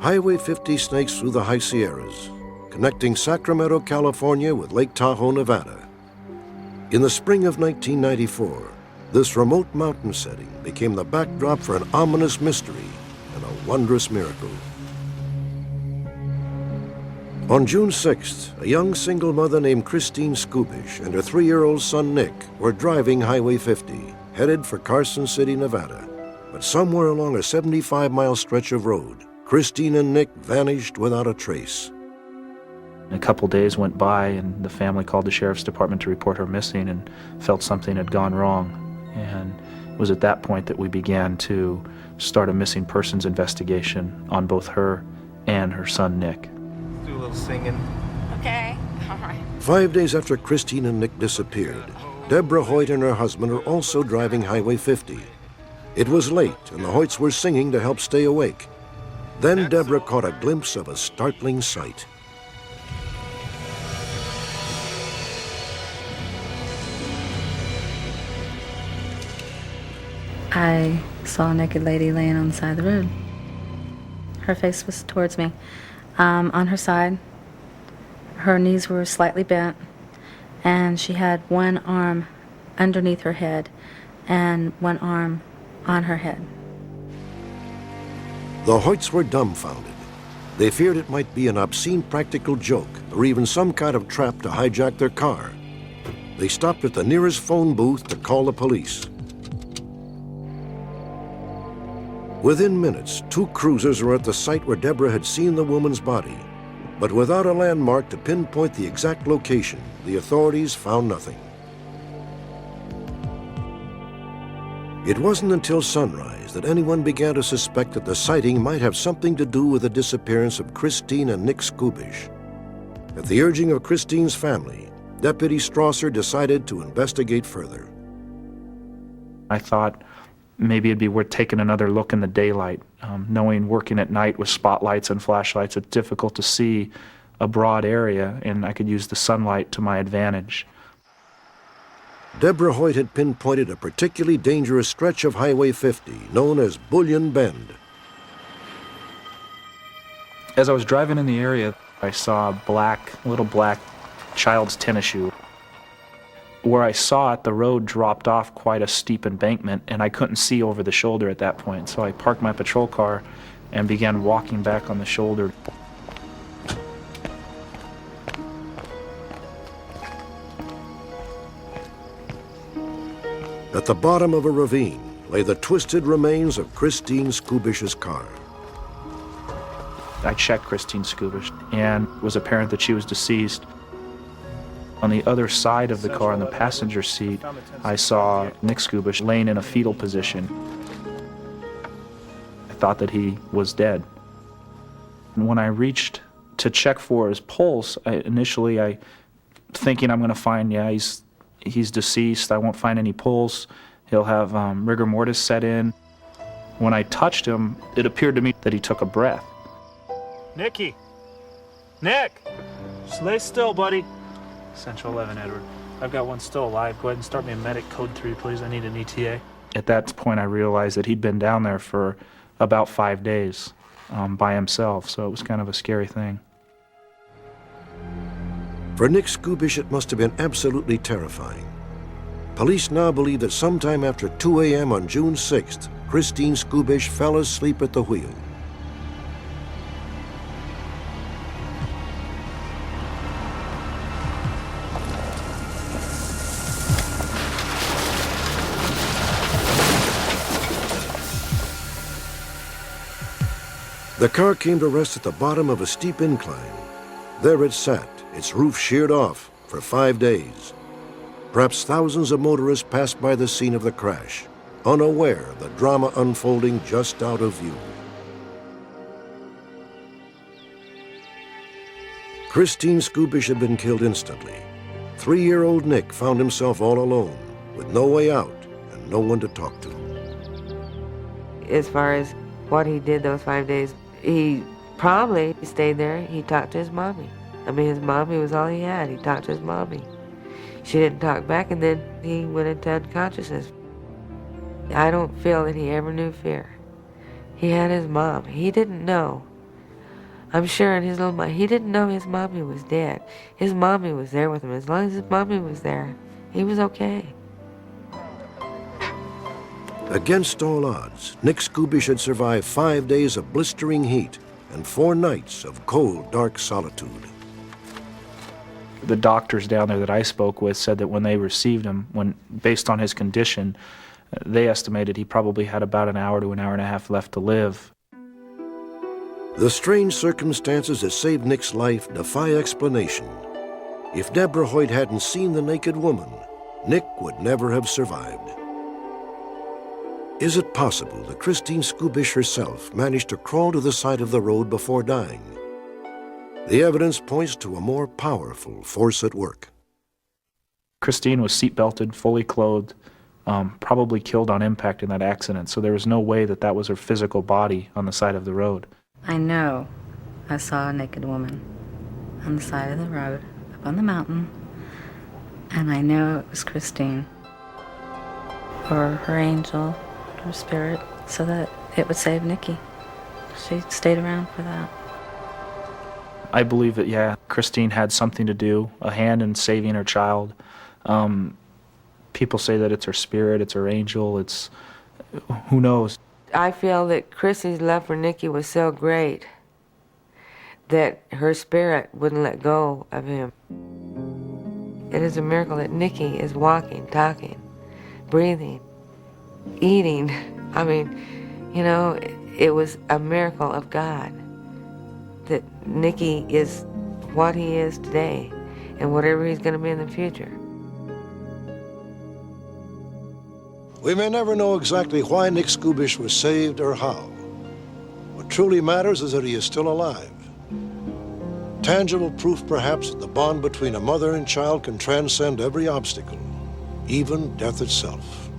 Highway 50 snakes through the high Sierras, connecting Sacramento, California with Lake Tahoe, Nevada. In the spring of 1994, this remote mountain setting became the backdrop for an ominous mystery and a wondrous miracle. On June 6th, a young single mother named Christine Skubish and her 3-year-old son Nick were driving Highway 50, headed for Carson City, Nevada. But somewhere along a 75-mile stretch of road, Christine and Nick vanished without a trace. A couple days went by and the family called the sheriff's department to report her missing and felt something had gone wrong. And it was at that point that we began to start a missing persons investigation on both her and her son Nick. Do a little singing. Okay, all right. 5 days after Christine and Nick disappeared, Deborah Hoyt and her husband are also driving Highway 50. It was late and the Hoyts were singing to help stay awake. Then Deborah caught a glimpse of a startling sight. I saw a naked lady laying on the side of the road. Her face was towards me. On her side, her knees were slightly bent, and she had one arm underneath her head and one arm on her head. The Hoyts were dumbfounded. They feared it might be an obscene practical joke or even some kind of trap to hijack their car. They stopped at the nearest phone booth to call the police. Within minutes, 2 cruisers were at the site where Deborah had seen the woman's body. But without a landmark to pinpoint the exact location, the authorities found nothing. It wasn't until sunrise that anyone began to suspect that the sighting might have something to do with the disappearance of Christine and Nick Skubish. At the urging of Christine's family, Deputy Strasser decided to investigate further. I thought maybe it'd be worth taking another look in the daylight. Knowing working at night with spotlights and flashlights, it's difficult to see a broad area, and I could use the sunlight to my advantage. Deborah Hoyt had pinpointed a particularly dangerous stretch of Highway 50, known as Bullion Bend. As I was driving in the area, I saw a little black child's tennis shoe. Where I saw it, the road dropped off quite a steep embankment, and I couldn't see over the shoulder at that point. So I parked my patrol car and began walking back on the shoulder. At the bottom of a ravine lay the twisted remains of Christine Skubish's car. I checked Christine Skubish, and it was apparent that she was deceased. On the other side of the car, in the passenger seat, I saw Nick Skubish laying in a fetal position. I thought that he was dead. And when I reached to check for his pulse, initially thinking I'm going to find, he's deceased, I won't find any pulse, he'll have rigor mortis set in. When I touched him, it appeared to me that he took a breath. Nicky! Nick! Just lay still, buddy. Central 11, Edward. I've got one still alive. Go ahead and start me a medic code 3, please. I need an ETA. At that point, I realized that he'd been down there for about 5 days by himself, so it was kind of a scary thing. For Nick Skubish, it must have been absolutely terrifying. Police now believe that sometime after 2 a.m. on June 6th, Christine Skubish fell asleep at the wheel. The car came to rest at the bottom of a steep incline. There it sat, its roof sheared off, for 5 days. Perhaps thousands of motorists passed by the scene of the crash, unaware of the drama unfolding just out of view. Christine Skubish had been killed instantly. 3-year-old Nick found himself all alone, with no way out and no one to talk to. As far as what he did those 5 days, he probably stayed there. He talked to his mommy. I mean, his mommy was all he had. He talked to his mommy. She didn't talk back, and then he went into unconsciousness. I don't feel that he ever knew fear. He had his mom. He didn't know I'm sure in his little mind, he didn't know his mommy was dead. His mommy was there with him. As long as his mommy was there, he was okay. Against all odds, Nick Skubish had survived 5 days of blistering heat and 4 nights of cold, dark solitude. The doctors down there that I spoke with said that when they received him, based on his condition, they estimated he probably had about an hour to an hour and a half left to live. The strange circumstances that saved Nick's life defy explanation. If Deborah Hoyt hadn't seen the naked woman, Nick would never have survived. Is it possible that Christine Skubish herself managed to crawl to the side of the road before dying? The evidence points to a more powerful force at work. Christine was seatbelted, fully clothed, probably killed on impact in that accident, so there was no way that that was her physical body on the side of the road. I know I saw a naked woman on the side of the road, up on the mountain, and I know it was Christine, or her angel, her spirit, so that it would save Nicky. She stayed around for that. I believe that, yeah, Christine had something to do, a hand in saving her child. People say that it's her spirit, it's her angel, it's, who knows? I feel that Chrissy's love for Nicky was so great that her spirit wouldn't let go of him. It is a miracle that Nicky is walking, talking, breathing, eating. I mean, you know, it was a miracle of God that Nicky is what he is today and whatever he's going to be in the future. We may never know exactly why Nick Skubish was saved or how. What truly matters is that he is still alive. Tangible proof, perhaps, that the bond between a mother and child can transcend every obstacle, even death itself.